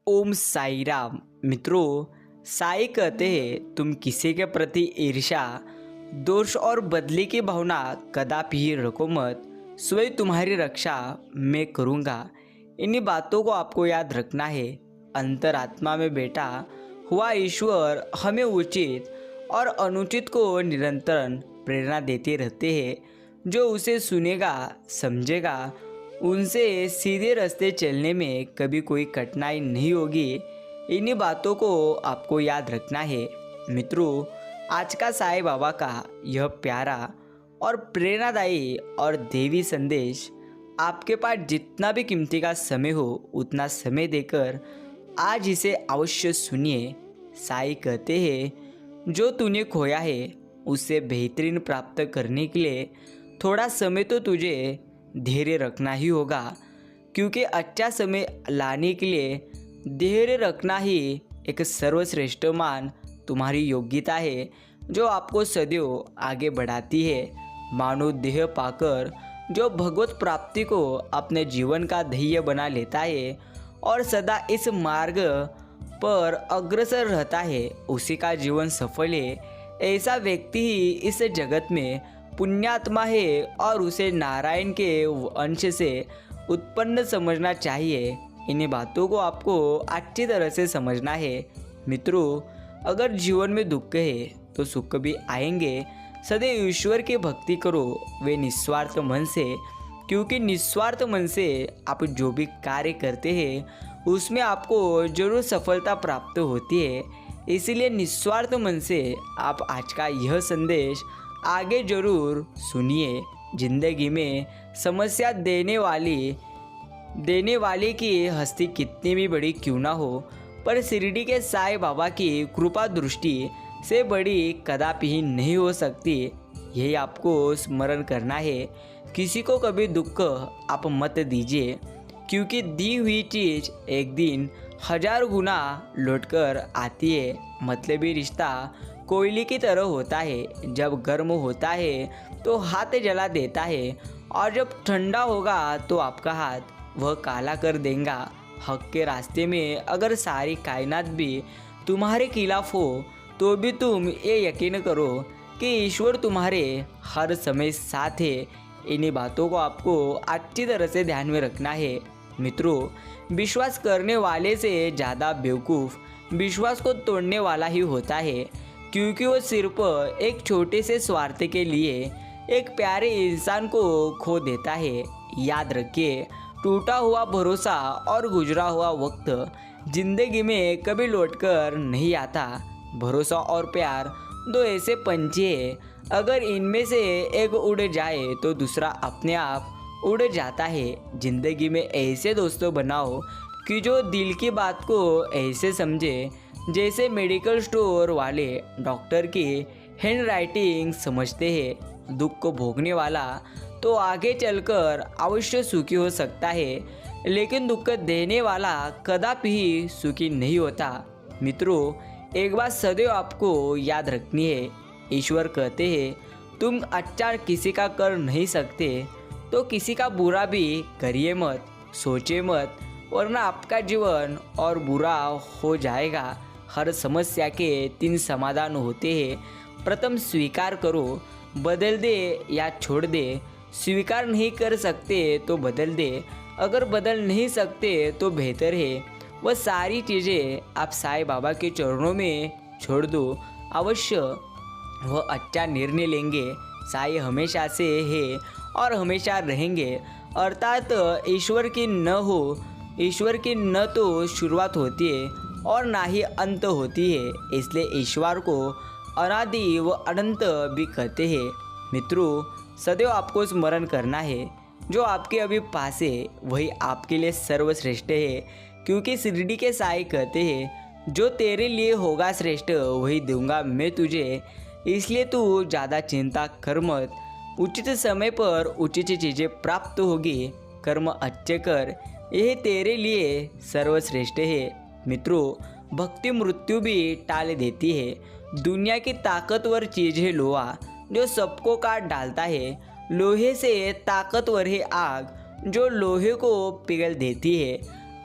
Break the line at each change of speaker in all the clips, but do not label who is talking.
ओम साई राम। मित्रों, साई कहते हैं तुम किसी के प्रति ईर्ष्या, दोष और बदले की भावना कदापि ही रखो मत। स्वयं तुम्हारी रक्षा मैं करूँगा। इन्हीं बातों को आपको याद रखना है। अंतरात्मा में बैठा हुआ ईश्वर हमें उचित और अनुचित को निरंतर प्रेरणा देते रहते हैं। जो उसे सुनेगा, समझेगा, उनसे सीधे रास्ते चलने में कभी कोई कठिनाई नहीं होगी। इन्हीं बातों को आपको याद रखना है। मित्रों, आज का साईं बाबा का यह प्यारा और प्रेरणादायी और देवी संदेश आपके पास जितना भी कीमती का समय हो उतना समय देकर आज इसे अवश्य सुनिए। साईं कहते हैं जो तूने खोया है उससे बेहतरीन प्राप्त करने के लिए थोड़ा समय तो तुझे धैर्य रखना ही होगा, क्योंकि अच्छा समय लाने के लिए धैर्य रखना ही एक सर्वश्रेष्ठ मान तुम्हारी योग्यता है जो आपको सदैव आगे बढ़ाती है। मानव देह पाकर जो भगवत प्राप्ति को अपने जीवन का ध्येय बना लेता है और सदा इस मार्ग पर अग्रसर रहता है, उसी का जीवन सफल है। ऐसा व्यक्ति ही इस जगत में पुण्यात्मा है और उसे नारायण के अंश से उत्पन्न समझना चाहिए। इन्हीं बातों को आपको अच्छी तरह से समझना है। मित्रों, अगर जीवन में दुख है तो सुख भी आएंगे। सदैव ईश्वर की भक्ति करो, वे निस्वार्थ मन से, क्योंकि निस्वार्थ मन से आप जो भी कार्य करते हैं उसमें आपको जरूर सफलता प्राप्त होती है। इसीलिए निस्वार्थ मन से आप आज का यह संदेश आगे जरूर सुनिए। जिंदगी में समस्या देने वाले की हस्ती कितनी भी बड़ी क्यों ना हो, पर शिरडी के साईं बाबा की कृपा दृष्टि से बड़ी कदापि ही नहीं हो सकती। यही आपको स्मरण करना है। किसी को कभी दुख आप मत दीजिए, क्योंकि दी हुई चीज एक दिन 1000 गुना लौटकर आती है। मतलबी रिश्ता कोयले की तरह होता है, जब गर्म होता है तो हाथ जला देता है और जब ठंडा होगा तो आपका हाथ वह काला कर देगा। हक के रास्ते में अगर सारी कायनात भी तुम्हारे खिलाफ हो तो भी तुम ये यकीन करो कि ईश्वर तुम्हारे हर समय साथ है। इन्हीं बातों को आपको अच्छी तरह से ध्यान में रखना है। मित्रों, विश्वास करने वाले से ज़्यादा बेवकूफ़ विश्वास को तोड़ने वाला ही होता है, क्योंकि वो सिर्फ एक छोटे से स्वार्थ के लिए एक प्यारे इंसान को खो देता है। याद रखिए, टूटा हुआ भरोसा और गुजरा हुआ वक्त जिंदगी में कभी लौटकर नहीं आता। भरोसा और प्यार दो ऐसे पंछी हैं, अगर इनमें से एक उड़ जाए तो दूसरा अपने आप उड़ जाता है। जिंदगी में ऐसे दोस्तों बनाओ कि जो दिल की बात को ऐसे समझे जैसे मेडिकल स्टोर वाले डॉक्टर की हैंड राइटिंग समझते हैं। दुख को भोगने वाला तो आगे चलकर अवश्य सुखी हो सकता है, लेकिन दुख देने वाला कदापि ही सुखी नहीं होता। मित्रों, एक बात सदैव आपको याद रखनी है। ईश्वर कहते हैं तुम अच्छा किसी का कर नहीं सकते तो किसी का बुरा भी करिए मत, सोचे मत, वरना आपका जीवन और बुरा हो जाएगा। हर समस्या के 3 समाधान होते हैं। प्रथम, स्वीकार करो, बदल दे या छोड़ दे। स्वीकार नहीं कर सकते तो बदल दे, अगर बदल नहीं सकते तो बेहतर है वह सारी चीज़ें आप साईं बाबा के चरणों में छोड़ दो। अवश्य वह अच्छा निर्णय लेंगे। साईं हमेशा से है और हमेशा रहेंगे, अर्थात ईश्वर की न तो शुरुआत होती है और ना ही अंत होती है। इसलिए ईश्वर को अनादि व अनंत भी कहते हैं। मित्रों, सदैव आपको स्मरण करना है, जो आपके अभी पास है वही आपके लिए सर्वश्रेष्ठ है, क्योंकि शिरडी के साईं कहते हैं जो तेरे लिए होगा श्रेष्ठ वही दूंगा मैं तुझे। इसलिए तू ज़्यादा चिंता कर मत, उचित समय पर उचित चीज़ें प्राप्त होगी। कर्म अच्छे कर, यही तेरे लिए सर्वश्रेष्ठ है। मित्रों, भक्ति मृत्यु भी टाल देती है। दुनिया की ताकतवर चीज़ है लोहा, जो सबको काट डालता है। लोहे से ताकतवर है आग, जो लोहे को पिघल देती है।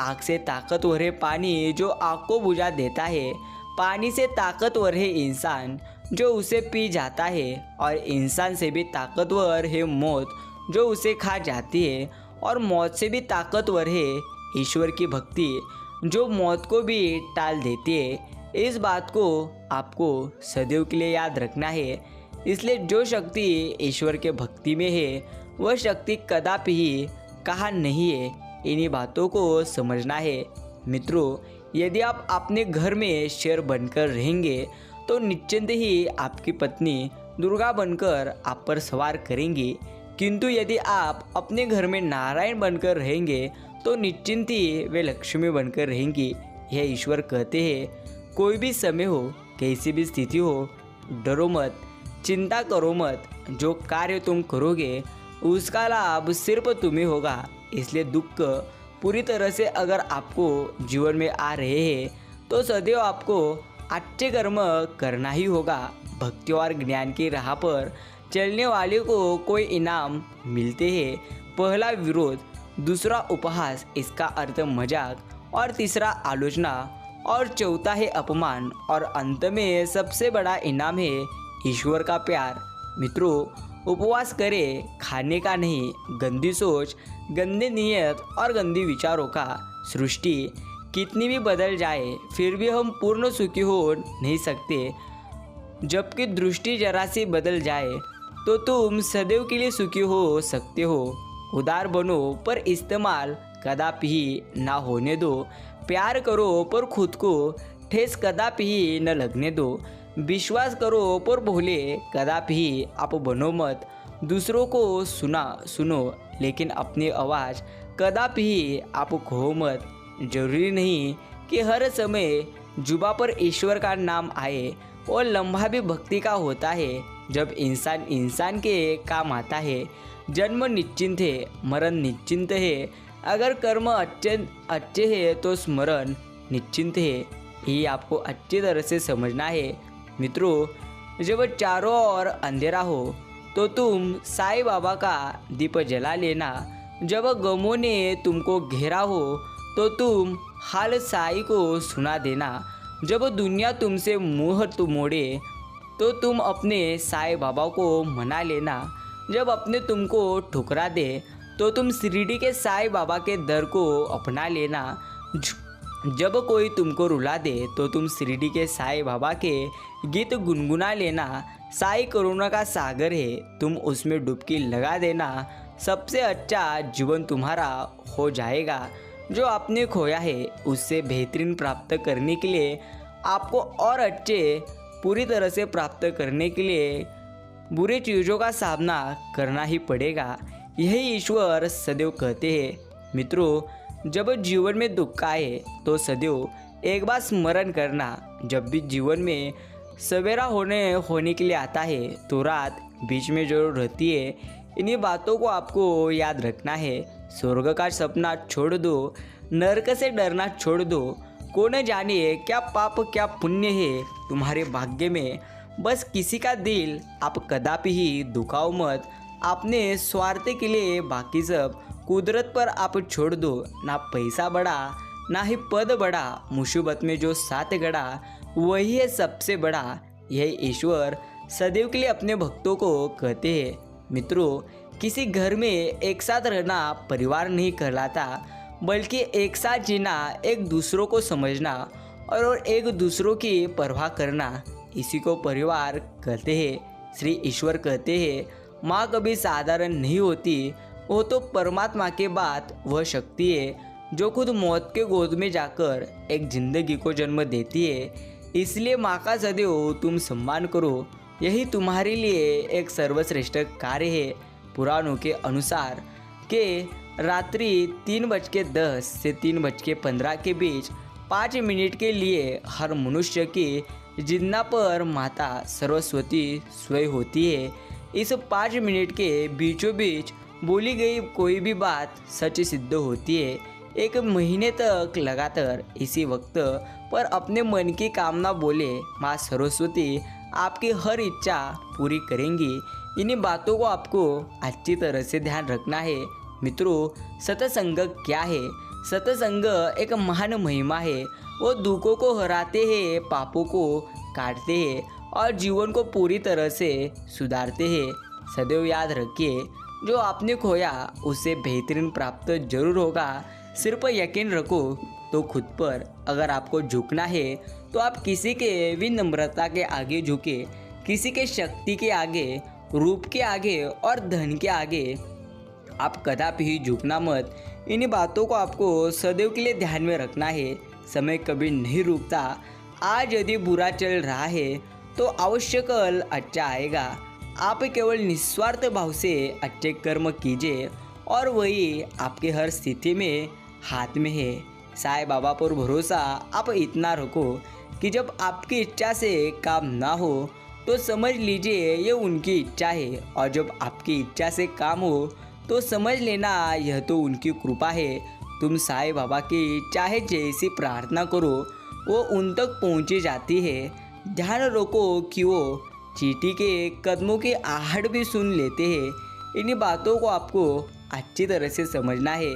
आग से ताकतवर है पानी जो आग को बुझा देता है, पानी से ताकतवर है इंसान जो उसे पी जाता है, और इंसान से भी ताकतवर है मौत जो उसे खा जाती है, और मौत से भी ताकतवर है ईश्वर की भक्ति जो मौत को भी टाल देती है। इस बात को आपको सदैव के लिए याद रखना है। इसलिए जो शक्ति ईश्वर के भक्ति में है वह शक्ति कदापि ही कहाँ नहीं है, इन्हीं बातों को समझना है। मित्रों, यदि आप अपने घर में शेर बनकर रहेंगे तो निश्चिंत ही आपकी पत्नी दुर्गा बनकर आप पर सवार करेंगी, किंतु यदि आप अपने घर में नारायण बनकर रहेंगे तो निश्चिंत ही वे लक्ष्मी बनकर रहेंगी। यह ईश्वर कहते हैं। कोई भी समय हो, कैसी भी स्थिति हो, डरो मत, चिंता करो मत। जो कार्य तुम करोगे उसका लाभ सिर्फ तुम्हें होगा। इसलिए दुख पूरी तरह से अगर आपको जीवन में आ रहे हैं तो सदैव आपको अच्छे कर्म करना ही होगा। भक्ति और ज्ञान की राह पर चलने वाले को कोई इनाम मिलते हैं। पहला विरोध, दूसरा उपहास, इसका अर्थ मजाक, और तीसरा आलोचना, और चौथा है अपमान, और अंत में सबसे बड़ा इनाम है ईश्वर का प्यार। मित्रों, उपवास करें, खाने का नहीं, गंदी सोच, गंदे नियत और गंदी विचारों का। सृष्टि कितनी भी बदल जाए फिर भी हम पूर्ण सुखी हो नहीं सकते। जबकि दृष्टि जरा सी बदल जाए तो तुम सदैव के लिए सुखी हो सकते हो। उदार बनो पर इस्तेमाल कदापि ही ना होने दो। प्यार करो पर खुद को ठेस कदापि ही न लगने दो। विश्वास करो पर भोले कदापि ही आप बनो मत। दूसरों को सुनो लेकिन अपनी आवाज़ कदापि ही आप खो मत। जरूरी नहीं कि हर समय जुबा पर ईश्वर का नाम आए, और लम्हा भी भक्ति का होता है जब इंसान के काम आता है। जन्म निश्चिंत है, मरण निश्चिंत है। अगर कर्म अच्छे हैं तो स्मरण निश्चिंत है। ये आपको अच्छी तरह से समझना है। मित्रों, जब चारों ओर अंधेरा हो तो तुम साईं बाबा का दीप जला लेना। जब गमों ने तुमको घेरा हो तो तुम हाल साईं को सुना देना। जब दुनिया तुमसे मुँह मोड़े तो तुम अपने साईं बाबा को मना लेना। जब अपने तुमको ठुकरा दे तो तुम शिरडी के साईं बाबा के दर को अपना लेना। जब कोई तुमको रुला दे तो तुम शिरडी के साईं बाबा के गीत गुनगुना लेना। साईं करुणा का सागर है, तुम उसमें डुबकी लगा देना। सबसे अच्छा जीवन तुम्हारा हो जाएगा। जो आपने खोया है उससे बेहतरीन प्राप्त करने के लिए आपको और अच्छे पूरी तरह से प्राप्त करने के लिए बुरी चीज़ों का सामना करना ही पड़ेगा। यही ईश्वर सदैव कहते हैं। मित्रों, जब जीवन में दुख आए तो सदैव एक बार स्मरण करना, जब भी जीवन में सवेरा होने के लिए आता है तो रात बीच में जरूर रहती है। इन्हीं बातों को आपको याद रखना है। स्वर्ग का सपना छोड़ दो, नरक से डरना छोड़ दो। कौन जाने क्या पाप क्या पुण्य है तुम्हारे भाग्य में। बस किसी का दिल आप कदापि ही दुखाओ मत। अपने स्वार्थ के लिए बाकी सब कुदरत पर आप छोड़ दो। ना पैसा बड़ा ना ही पद बड़ा, मुसीबत में जो साथ गड़ा वही है सबसे बड़ा। यह ईश्वर सदैव के लिए अपने भक्तों को कहते हैं। मित्रों, किसी घर में एक साथ रहना परिवार नहीं कहलाता, बल्कि एक साथ जीना, एक दूसरों को समझना और एक दूसरों की परवाह करना, इसी को परिवार कहते हैं। श्री ईश्वर कहते हैं, माँ कभी साधारण नहीं होती, वो तो परमात्मा के बाद वह शक्ति है जो खुद मौत के गोद में जाकर एक जिंदगी को जन्म देती है। इसलिए माँ का सदैव तुम सम्मान करो। यही तुम्हारे लिए एक सर्वश्रेष्ठ कार्य है। पुराणों के अनुसार के रात्रि 3:10 से 3:15 के बीच 5 मिनट के लिए हर मनुष्य की जिन्ना पर माता सरस्वती स्वय होती है। इस 5 मिनट के बीचों बीच बोली गई कोई भी बात सच सिद्ध होती है। 1 महीने तक लगातार इसी वक्त पर अपने मन की कामना बोले, माँ सरस्वती आपकी हर इच्छा पूरी करेंगी। इन्हीं बातों को आपको अच्छी तरह से ध्यान रखना है। मित्रों, सत्संग क्या है? सत्संग एक महान महिमा है। वो दुखों को हराते हैं, पापों को काटते हैं और जीवन को पूरी तरह से सुधारते हैं। सदैव याद रखिए, जो आपने खोया उससे बेहतरीन प्राप्त जरूर होगा। सिर्फ यकीन रखो तो खुद पर। अगर आपको झुकना है तो आप किसी के विनम्रता के आगे झुके, किसी के शक्ति के आगे, रूप के आगे और धन के आगे आप कदापि ही झुकना मत। इन्हीं बातों को आपको सदैव के लिए ध्यान में रखना है। समय कभी नहीं रुकता। आज यदि बुरा चल रहा है तो अवश्य कल अच्छा आएगा। आप केवल निस्वार्थ भाव से अच्छे कर्म कीजिए और वही आपके हर स्थिति में हाथ में है। साईं बाबा पर भरोसा आप इतना रखो कि जब आपकी इच्छा से काम ना हो तो समझ लीजिए ये उनकी इच्छा है, और जब आपकी इच्छा से काम हो तो समझ लेना यह तो उनकी कृपा है। तुम साईं बाबा की चाहे जैसी प्रार्थना करो वो उन तक पहुंची जाती है। ध्यान रखो कि वो चींटी के कदमों की आहट भी सुन लेते हैं। इन्हीं बातों को आपको अच्छी तरह से समझना है।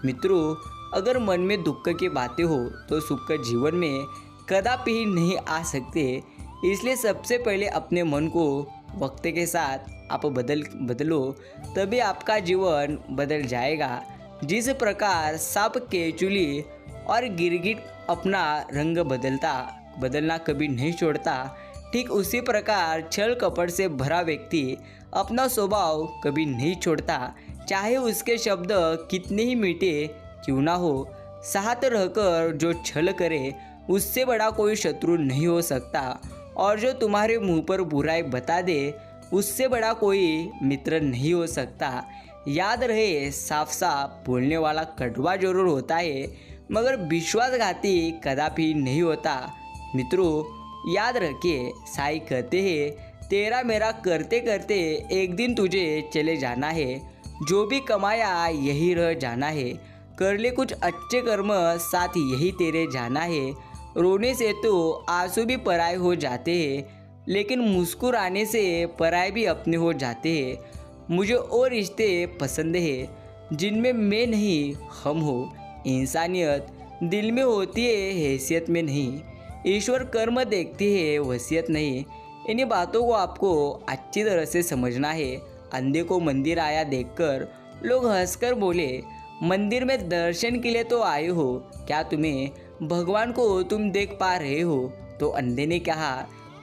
मित्रों, अगर मन में दुख की बातें हो तो सुख जीवन में कदापि ही नहीं आ सकते। इसलिए सबसे पहले अपने मन को वक्त के साथ आप बदलो, तभी आपका जीवन बदल जाएगा। जिस प्रकार सांप केचुली और गिरगिट अपना रंग बदलना कभी नहीं छोड़ता, ठीक उसी प्रकार छल कपट से भरा व्यक्ति अपना स्वभाव कभी नहीं छोड़ता। चाहे उसके शब्द कितने ही मीठे क्यों ना हो, साथ रहकर जो छल करे उससे बड़ा कोई शत्रु नहीं हो सकता। और जो तुम्हारे मुंह पर बुराई बता दे उससे बड़ा कोई मित्र नहीं हो सकता। याद रहे, साफ साफ बोलने वाला कड़वा जरूर होता है मगर विश्वासघाती कदापि नहीं होता। मित्रों, याद रखिए, साईं कहते हैं तेरा मेरा करते करते एक दिन तुझे चले जाना है। जो भी कमाया यही रह जाना है। कर ले कुछ अच्छे कर्म, साथ यही तेरे जाना है। रोने से तो आंसू भी पराये हो जाते हैं, लेकिन मुस्कुराने से पराये भी अपने हो जाते हैं। मुझे वो रिश्ते पसंद है जिनमें मैं नहीं हम हो। इंसानियत दिल में होती है, हैसियत में नहीं। ईश्वर कर्म देखती है, वसीयत नहीं। इन्हीं बातों को आपको अच्छी तरह से समझना है। अंधे को मंदिर आया देखकर लोग हंसकर बोले, मंदिर में दर्शन के लिए तो आए हो, क्या तुम्हें भगवान को तुम देख पा रहे हो? तो अंधे ने कहा,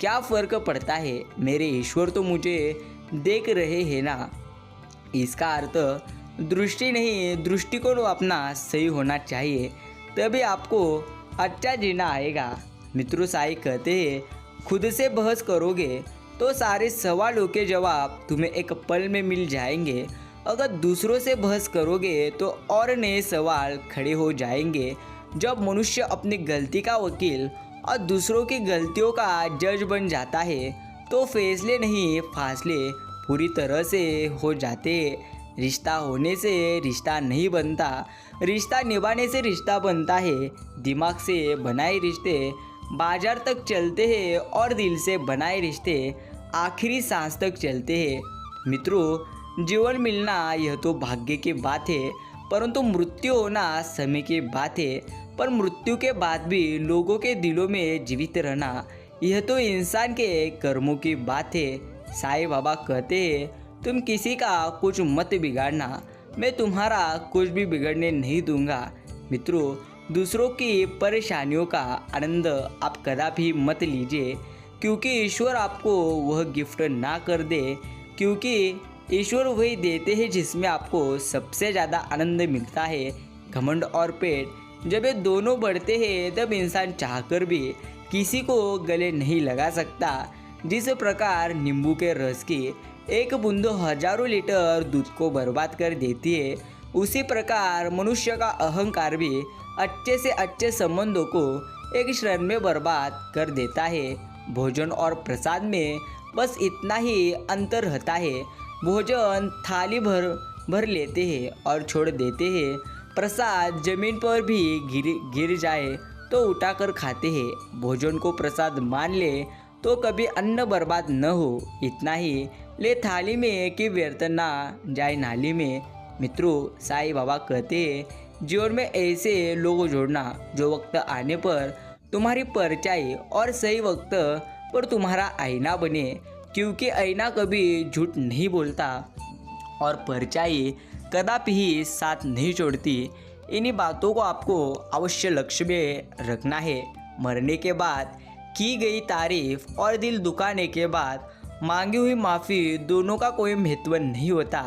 क्या फ़र्क पड़ता है, मेरे ईश्वर तो मुझे देख रहे हैं ना। इसका अर्थ दृष्टि नहीं, दृष्टिकोण अपना सही होना चाहिए, तभी आपको अच्छा जीना आएगा। मित्रों, साईं कहते हैं खुद से बहस करोगे तो सारे सवालों के जवाब तुम्हें एक पल में मिल जाएंगे। अगर दूसरों से बहस करोगे तो और नए सवाल खड़े हो जाएंगे। जब मनुष्य अपनी गलती का वकील और दूसरों की गलतियों का जज बन जाता है तो फैसले नहीं फासले पूरी तरह से हो जाते हैं। रिश्ता होने से रिश्ता नहीं बनता, रिश्ता निभाने से रिश्ता बनता है। दिमाग से बनाए रिश्ते बाजार तक चलते हैं और दिल से बनाए रिश्ते आखिरी सांस तक चलते हैं। मित्रों, जीवन मिलना यह तो भाग्य की बात है, परंतु मृत्यु होना समय की बात है। पर मृत्यु के बाद भी लोगों के दिलों में जीवित रहना यह तो इंसान के कर्मों की बात है। साईं बाबा कहते हैं तुम किसी का कुछ मत बिगाड़ना, मैं तुम्हारा कुछ भी बिगड़ने नहीं दूंगा। मित्रों, दूसरों की परेशानियों का आनंद आप कदापि मत लीजिए, क्योंकि ईश्वर आपको वह गिफ्ट ना कर दे, क्योंकि ईश्वर वही देते हैं जिसमें आपको सबसे ज़्यादा आनंद मिलता है। घमंड और पेट जब ये दोनों बढ़ते हैं तब इंसान चाहकर भी किसी को गले नहीं लगा सकता। जिस प्रकार नींबू के रस की एक बूंद हजारों लीटर दूध को बर्बाद कर देती है, उसी प्रकार मनुष्य का अहंकार भी अच्छे से अच्छे संबंधों को एक क्षण में बर्बाद कर देता है। भोजन और प्रसाद में बस इतना ही अंतर रहता है। भोजन थाली भर लेते हैं और छोड़ देते हैं, प्रसाद जमीन पर भी गिर जाए तो उठाकर खाते हैं। भोजन को प्रसाद मान ले तो कभी अन्न बर्बाद न हो, इतना ही ले थाली में कि व्यर्थ ना जाए नाली में। मित्रों, साईं बाबा कहते हैं जीवन में ऐसे लोगों को जोड़ना जो वक्त आने पर तुम्हारी परछाई और सही वक्त पर तुम्हारा आईना बने, क्योंकि आईना कभी झूठ नहीं बोलता और परछाई कदापि ही साथ नहीं छोड़ती। इन्हीं बातों को आपको अवश्य लक्ष्य में रखना है। मरने के बाद की गई तारीफ और दिल दुखाने के बाद मांगी हुई माफ़ी दोनों का कोई महत्व नहीं होता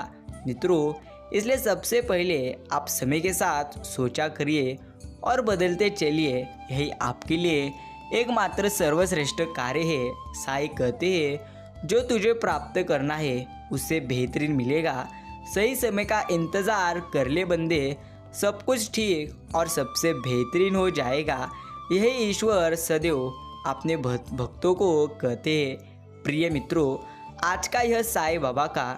मित्रों। इसलिए सबसे पहले आप समय के साथ सोचा करिए और बदलते चलिए, यही आपके लिए एकमात्र सर्वश्रेष्ठ कार्य है। साईं कहते हैं जो तुझे प्राप्त करना है उससे बेहतरीन मिलेगा। सही समय का इंतज़ार कर ले बंदे, सब कुछ ठीक और सबसे बेहतरीन हो जाएगा। यही ईश्वर सदैव अपने भक्तों को कहते हैं। प्रिय मित्रों, आज का यह साईं बाबा का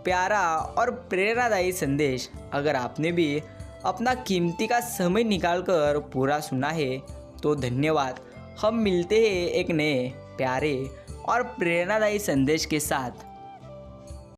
प्यारा और प्रेरणादायी संदेश अगर आपने भी अपना कीमती का समय निकालकर पूरा सुना है तो धन्यवाद। हम मिलते हैं एक नए प्यारे और प्रेरणादायी संदेश के साथ।